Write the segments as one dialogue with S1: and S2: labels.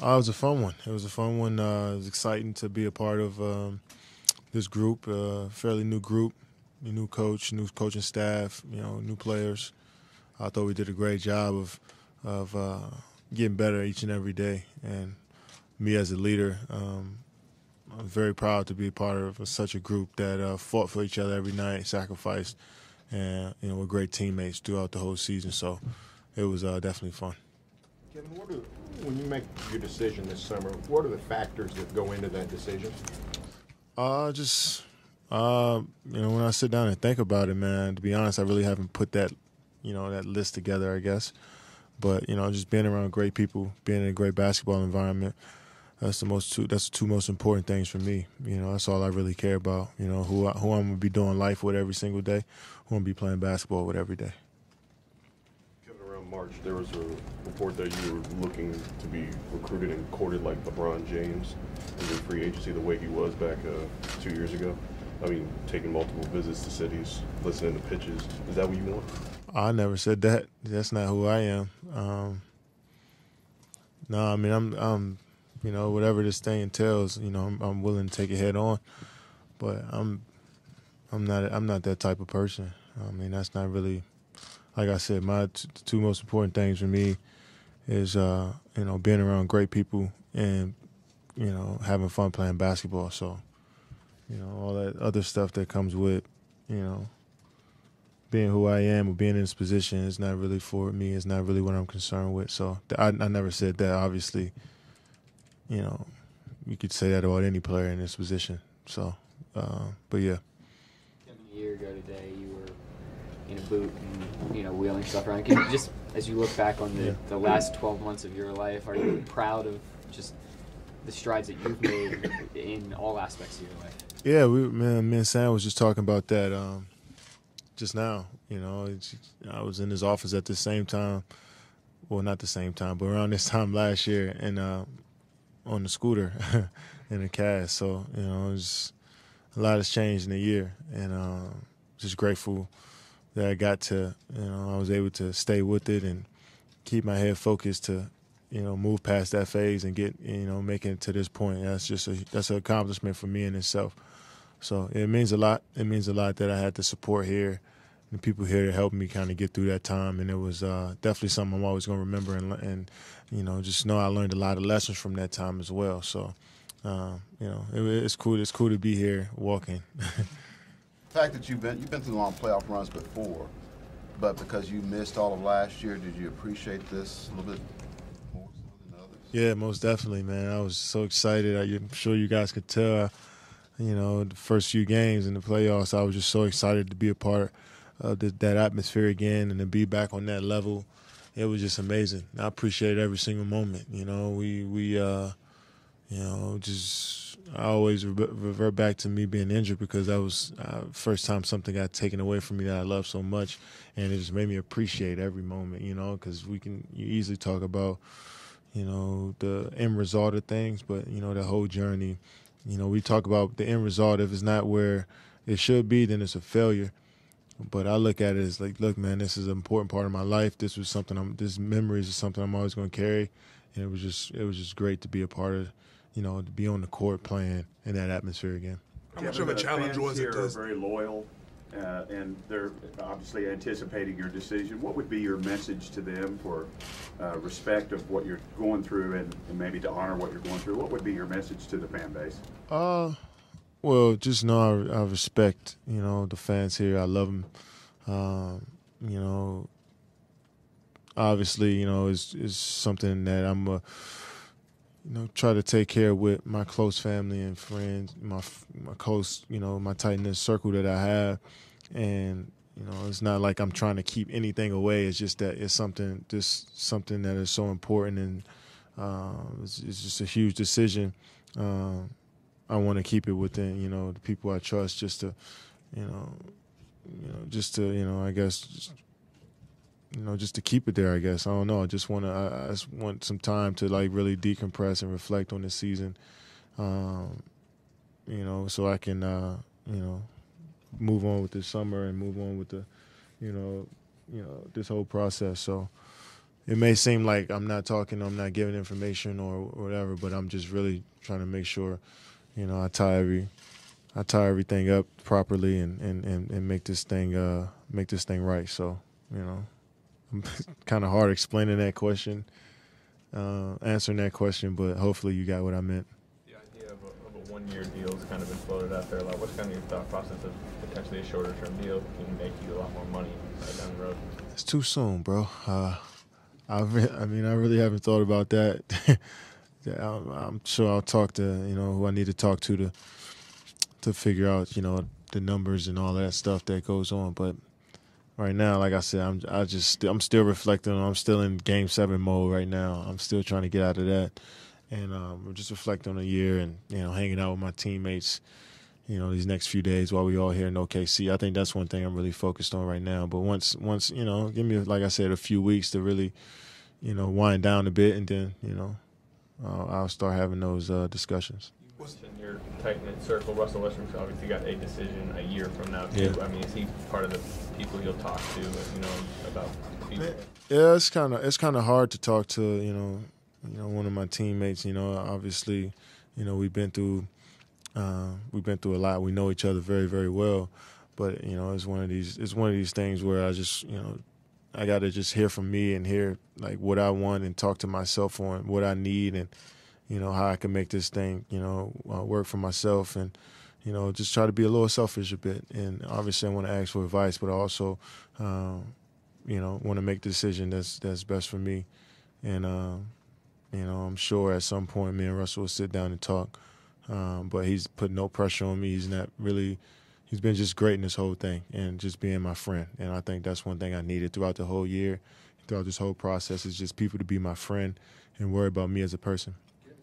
S1: It was a fun one. It was a fun one. It was exciting to be a part of this group, fairly new group, a new coach, new coaching staff, new players. I thought we did a great job of getting better each and every day. And me as a leader, I'm very proud to be a part of such a group that fought for each other every night, sacrificed, and we're great teammates throughout the whole season. So it was definitely fun.
S2: Kevin, when you make your decision this summer, what are the factors that go into that decision?
S1: Just when I sit down and think about it, man, to be honest, I really haven't put that list together, I guess. But just being around great people, being in a great basketball environment, that's the two most important things for me. That's all I really care about. Who I'm gonna be doing life with every single day, who I'm gonna be playing basketball with every day.
S2: Kevin, around March, there was a report that you were looking to be recruited and courted like LeBron James in the free agency the way he was back 2 years ago. I mean, taking multiple visits to cities, listening to pitches. Is that what you want?
S1: I never said that. That's not who I am. No, I mean I'm whatever this thing entails, I'm willing to take it head on. But I'm not that type of person. I mean, that's not really, like I said, my two most important things for me is being around great people and having fun playing basketball. So all that other stuff that comes with being who I am or being in this position is not really for me. It's not really what I'm concerned with. So I never said that. Obviously, you could say that about any player in this position. So, but yeah.
S3: A year ago today, you were in a boot and wheeling stuff around. Can you just, as you look back on the last 12 months of your life, are you proud of just the strides that you've made in all aspects of your life?
S1: Yeah, me and Sam was just talking about that just now. I was in his office at the same time. Well, not the same time, but around this time last year, and on the scooter in a cast. So it's a lot has changed in a year, and just grateful that I got to I was able to stay with it and keep my head focused to move past that phase and get making it to this point. That's an accomplishment for me in itself. So it means a lot. It means a lot that I had the support here and the people here to help me kind of get through that time. And it was definitely something I'm always going to remember and just know I learned a lot of lessons from that time as well. So, it's cool. It's cool to be here walking.
S4: The fact that you've been through long playoff runs before, but because you missed all of last year, did you appreciate this a little bit more so than others?
S1: Yeah, most definitely, man. I was so excited. I'm sure you guys could tell. The first few games in the playoffs, I was just so excited to be a part of that atmosphere again and to be back on that level. It was just amazing. I appreciate every single moment. I always revert back to me being injured because that was first time something got taken away from me that I love so much, and it just made me appreciate every moment. Because you easily talk about the end result of things, but the whole journey. We talk about the end result. If it's not where it should be, then it's a failure. But I look at it as like, look, man, this is an important part of my life. This memories is something I'm always going to carry. And it was just great to be a part of, to be on the court playing in that atmosphere again.
S5: How much of a challenge was it?
S6: Fans here are very loyal, and they're obviously anticipating your decision. What would be your message to them for respect of what you're going through and maybe to honor what you're going through? What would be your message to the fan base?
S1: Well, just know I respect, the fans here. I love them. Obviously, it's something that I'm try to take care with my close family and friends, my close, my tight-knit circle that I have. And, it's not like I'm trying to keep anything away. It's just that it's something that is so important, and it's just a huge decision. I want to keep it within, the people I trust, just to, I guess, just to keep it there. I guess I don't know. I just want some time to like really decompress and reflect on the season, so I can, move on with this summer and move on with the, this whole process. So, it may seem like I'm not talking, I'm not giving information or whatever, but I'm just really trying to make sure, you know, I tie everything up properly and make this thing right. So, you know, I'm kind of hard explaining that question, answering that question, but hopefully you got what I meant.
S7: The idea of a one-year deal has kind of been floated out there. Like, what's kind of your thought process of potentially a shorter-term deal can make you a lot more money down the road?
S1: It's too soon, bro. I really haven't thought about that. I'm sure I'll talk to, you know, who I need to talk to figure out, you know, the numbers and all that stuff that goes on. But right now, like I said, I'm still reflecting. I'm still in Game 7 mode right now. I'm still trying to get out of that, and we're just reflecting on the year and, you know, hanging out with my teammates, you know, these next few days while we all here in OKC. I think that's one thing I'm really focused on right now. But once you know, give me, like I said, a few weeks to really, you know, wind down a bit, and then, you know, I'll start having those discussions.
S7: You mentioned your tight-knit circle. Russell Westbrook's obviously got a decision a year from now, too.
S1: Yeah.
S7: I mean, is he part of the people you'll talk to, you know, about people?
S1: Yeah, it's kind of hard to talk to, you know, one of my teammates. You know, obviously, you know, we've been through a lot. We know each other very, very well. But, you know, it's one of these things where I just, you know, I got to just hear from me and hear, like, what I want and talk to myself on what I need and, you know, how I can make this thing, you know, work for myself and, you know, just try to be a little selfish a bit. And obviously I want to ask for advice, but I also, you know, want to make the decision that's best for me. And, you know, I'm sure at some point me and Russell will sit down and talk. But he's put no pressure on me. He's been just great in this whole thing and just being my friend. And I think that's one thing I needed throughout the whole year, throughout this whole process, is just people to be my friend and worry about me as a person.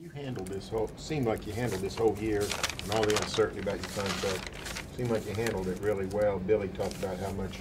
S8: You handled this seemed like you handled this whole year and all the uncertainty about your contract. Seemed like you handled it really well. Billy talked about how much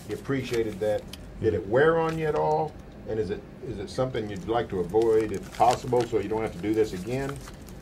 S8: he appreciated that. Did it wear on you at all? And is it something you'd like to avoid if possible so you don't have to do this again?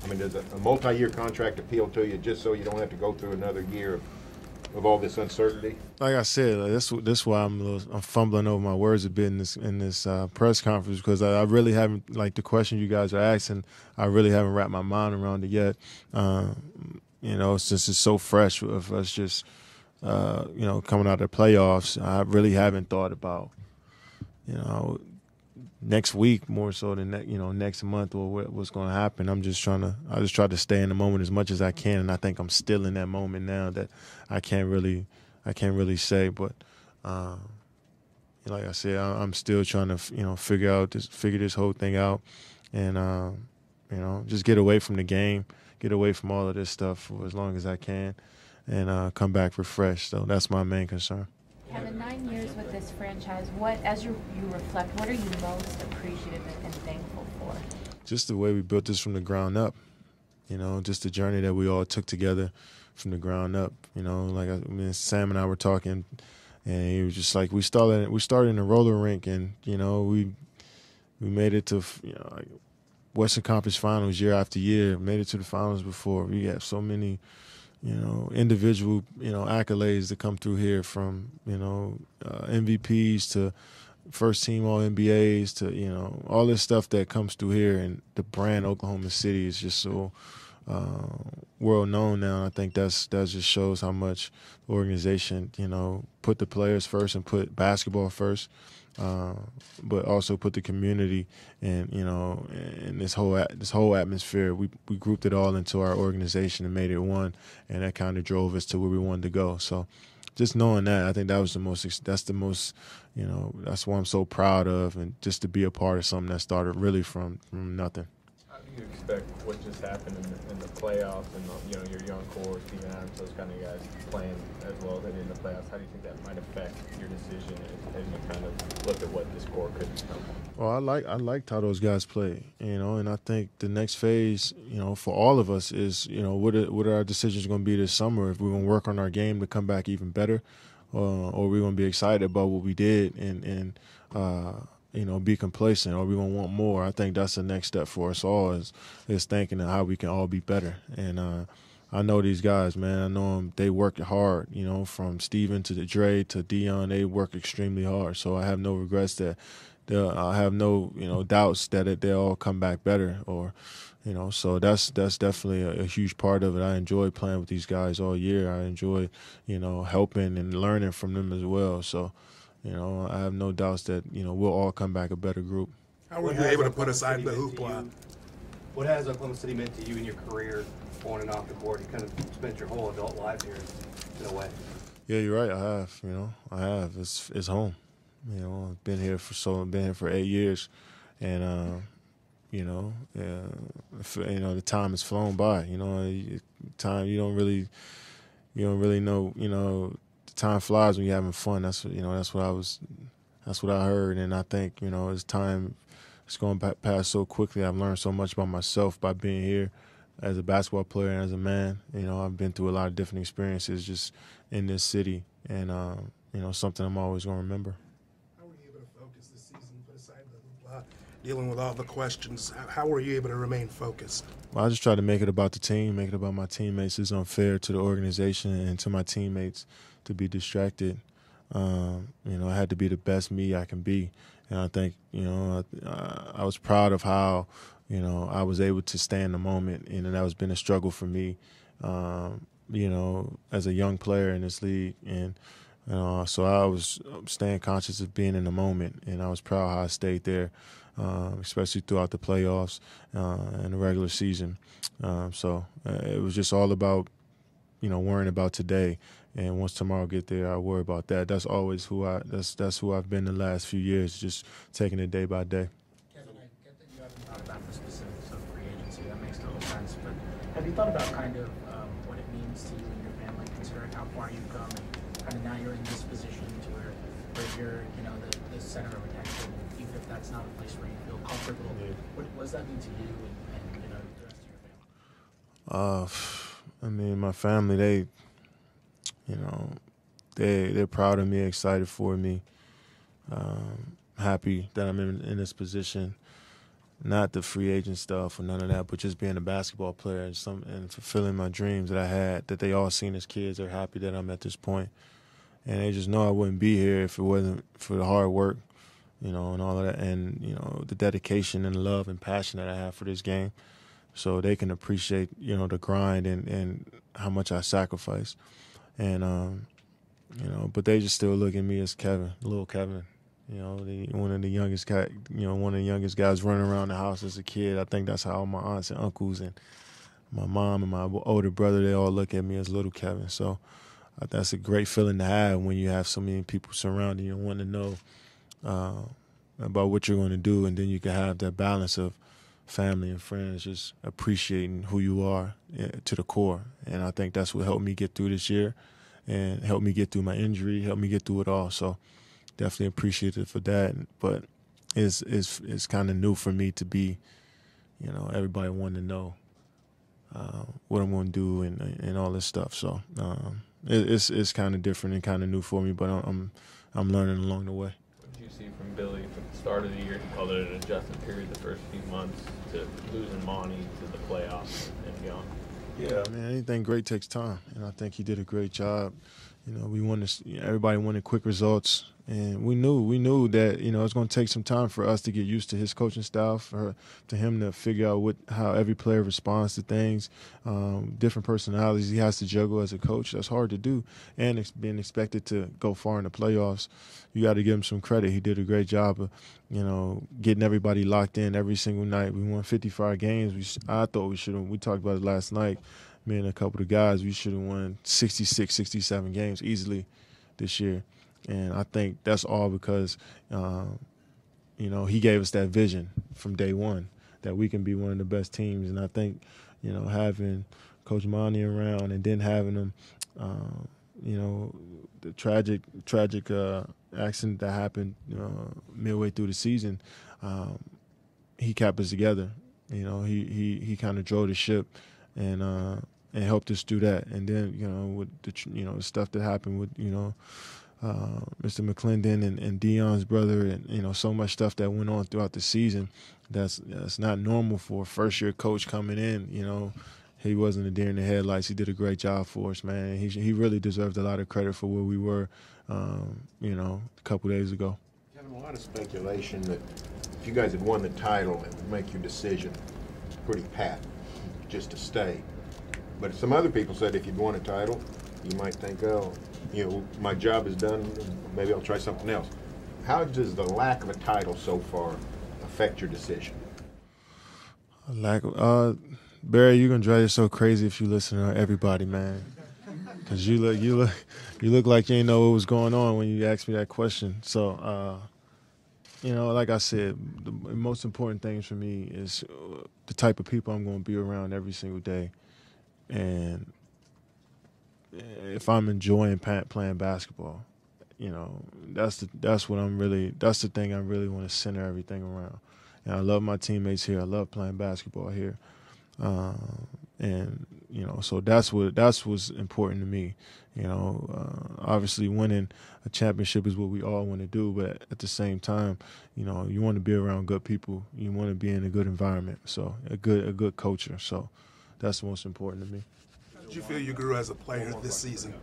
S8: I mean, does a multi-year contract appeal to you just so you don't have to go through another year of all this uncertainty?
S1: Like I said, that's why I'm fumbling over my words a bit in this press conference, because I really haven't, like the question you guys are asking, I really haven't wrapped my mind around it yet. You know, since it's so fresh of us just, you know, coming out of the playoffs, I really haven't thought about, you know, next week more so than next month or what's going to happen. I just try to stay in the moment as much as I can, and I think I'm still in that moment now that I can't really say. But like I said, I'm still trying to figure this whole thing out, and you know, just get away from the game, get away from all of this stuff for as long as I can, and come back refreshed. So that's my main concern.
S9: Kevin, 9 years with this franchise, as you reflect, what are you most appreciative and thankful for?
S1: Just the way we built this from the ground up, you know, just the journey that we all took together from the ground up. You know, like Sam and I were talking, and he was just like, we started in the roller rink, and, you know, we made it to, you know, like Western Conference Finals year after year, made it to the finals before. We got so many, you know, individual, you know, accolades that come through here, from, you know, MVPs to first team All-NBAs to, you know, all this stuff that comes through here. And the brand Oklahoma City is just so world known now. I think that just shows how much the organization, you know, put the players first and put basketball first, but also put the community and, you know, and this whole atmosphere. We grouped it all into our organization and made it one, and that kind of drove us to where we wanted to go. So just knowing that, I think that's the most, you know, that's what I'm so proud of, and just to be a part of something that started really from nothing.
S7: How do you expect what just happened in the playoffs and, you know, your young core, Steven Adams, those kind of guys playing as well as they did in the playoffs? How do you think that might affect your decision as you kind of look at what this core could become?
S1: Well, I liked how those guys play, you know, and I think the next phase, you know, for all of us is, you know, what are our decisions going to be this summer? If we're going to work on our game to come back even better, or we're going to be excited about what we did and you know, be complacent, or we're going to want more. I think that's the next step for us all is thinking of how we can all be better. And I know these guys, man. I know them. They work hard, you know, from Steven to Dre to Dion. They work extremely hard. So I have no regrets that, I have no doubts that they'll all come back better. Or so that's definitely a huge part of it. I enjoy playing with these guys all year. I enjoy helping and learning from them as well. So I have no doubts that we'll all come back a better group.
S5: How were you able to put aside the hoopla?
S10: What has Oklahoma City meant to you in your career, on and off the court? You kind of spent your whole adult life here, in a way.
S1: Yeah, you're right. I have. I have. It's home. I've been here for 8 years, and the time has flown by. Time you don't really know. The time flies when you're having fun. That's what I heard, and I think as time it's going past so quickly. I've learned so much about myself by being here as a basketball player and as a man. I've been through a lot of different experiences just in this city, and something I'm always going to remember.
S5: How were you able to focus this season, put aside the hoopla, dealing with all the questions? How were you able to remain focused?
S1: Well, I just try to make it about the team, make it about my teammates. It's unfair to the organization and to my teammates to be distracted. I had to be the best me I can be. And I think, I was proud of how, I was able to stay in the moment. And that has been a struggle for me, as a young player in this league. And so I was staying conscious of being in the moment. And I was proud how I stayed there, especially throughout the playoffs and the regular season. So it was just all about, worrying about today. And once tomorrow get there, I worry about that. That's always that's who I've been the last few years, just taking it day by day.
S11: Kevin, I get that you haven't thought about the specifics of free agency. That makes total sense. But have you thought about kind of what it means to you and your family, considering how far you've come, and kind of now you're in this position to where you're, the center of attention, even if that's not a place where you feel comfortable. Yeah. What does that mean to you and the rest of your family?
S1: My family, they're proud of me, excited for me, happy that I'm in this position. Not the free agent stuff or none of that, but just being a basketball player and fulfilling my dreams that I had, that they all seen as kids. They're happy that I'm at this point. And they just know I wouldn't be here if it wasn't for the hard work, and all of that, and, the dedication and the love and passion that I have for this game. So they can appreciate, the grind and how much I sacrifice. And, but they just still look at me as Kevin, little Kevin. One of the youngest guys running around the house as a kid. I think that's how all my aunts and uncles and my mom and my older brother, they all look at me as little Kevin. So that's a great feeling to have when you have so many people surrounding you and want to know about what you're going to do, and then you can have that balance of family and friends just appreciating who you are to the core. And I think that's what helped me get through this year and helped me get through my injury, helped me get through it all. So definitely appreciative for that. But it's kind of new for me to be, everybody wanting to know what I'm going to do and all this stuff. So it's kind of different and kind of new for me, but I'm learning along the way.
S7: What did you see from Billy from the start of the year? He called it an adjustment period the first few months, to losing Monty to the playoffs and beyond.
S1: Yeah, anything great takes time, and I think he did a great job. Everybody wanted quick results, and we knew that it's going to take some time for us to get used to his coaching style, for him to figure out how every player responds to things, different personalities he has to juggle as a coach. That's hard to do, and being expected to go far in the playoffs, you got to give him some credit. He did a great job of getting everybody locked in every single night. We won 55 games. I thought we should have. We talked about it last night. Me and a couple of guys, we should have won 66, 67 games easily this year. And I think that's all because, he gave us that vision from day one that we can be one of the best teams. And I think, having Coach Monty around and then having him, the tragic accident that happened midway through the season, he kept us together. He kind of drove the ship and helped us do that. And then, with the stuff that happened with, Mr. McClendon and Deion's brother, and, so much stuff that went on throughout the season, that's not normal for a first-year coach coming in. He wasn't a deer in the headlights. He did a great job for us, man. He really deserved a lot of credit for where we were, a couple days ago.
S10: Kevin,
S8: Having a lot of speculation that if you guys had won the title, it would make your decision pretty pat, just to stay. But some other people said if you'd won a title, you might think, oh, my job is done, maybe I'll try something else. How does the lack of a title so far affect your decision?
S1: Barry, you're gonna drive yourself crazy if you listen to everybody, man. Cause you look like you didn't know what was going on when you asked me that question. So, like I said, the most important things for me is the type of people I'm going to be around every single day, and if I'm enjoying playing basketball, that's the thing I really want to center everything around. And I love my teammates here. I love playing basketball here, and so that's what's important to me. Obviously winning a championship is what we all want to do, but at the same time, you want to be around good people. You want to be in a good environment, so a good culture. So that's the most important to me.
S5: How did you feel you grew as a player this season?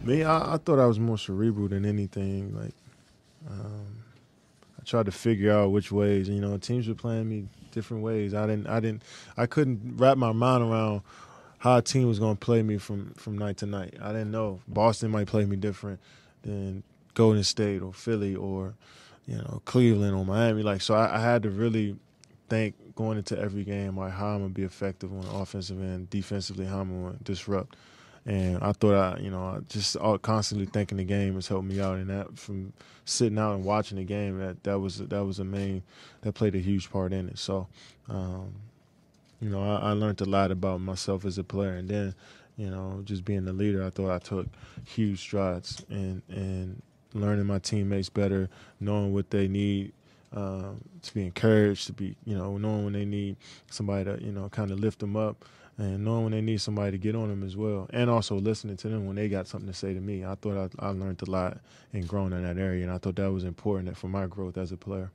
S1: Me, I thought I was more cerebral than anything. Like, I tried to figure out which ways. Teams were playing me different ways. I couldn't wrap my mind around how a team was going to play me from night to night. I didn't know. Boston might play me different than Golden State or Philly or, Cleveland or Miami. So I had to really think going into every game, like how I'm going to be effective on the offensive end, defensively, how I'm going to disrupt. And I thought just constantly thinking the game has helped me out. And that from sitting out and watching the game, that played a huge part in it. So, I learned a lot about myself as a player. And then, just being the leader, I thought I took huge strides and learning my teammates better, knowing what they need to be encouraged, to be, knowing when they need somebody to, kind of lift them up, and knowing when they need somebody to get on them as well, and also listening to them when they got something to say to me. I thought I learned a lot and grown in that area, and I thought that was important for my growth as a player.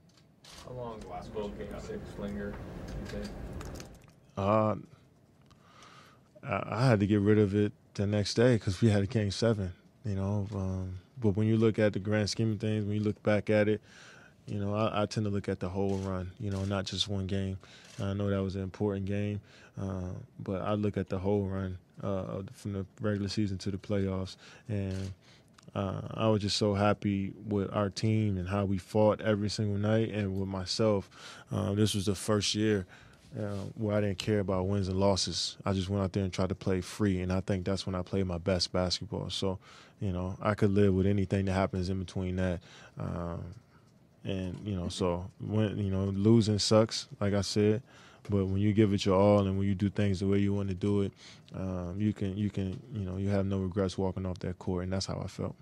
S7: How long will Game 6 linger, you think?
S1: I had to get rid of it the next day because we had a Game 7, But when you look at the grand scheme of things, when you look back at it, I tend to look at the whole run, not just one game. I know that was an important game, but I look at the whole run from the regular season to the playoffs. And I was just so happy with our team and how we fought every single night, and with myself. This was the first year where I didn't care about wins and losses. I just went out there and tried to play free, and I think that's when I played my best basketball. So, I could live with anything that happens in between that. So when, losing sucks, like I said, but when you give it your all and when you do things the way you want to do it, you have no regrets walking off that court, and that's how I felt.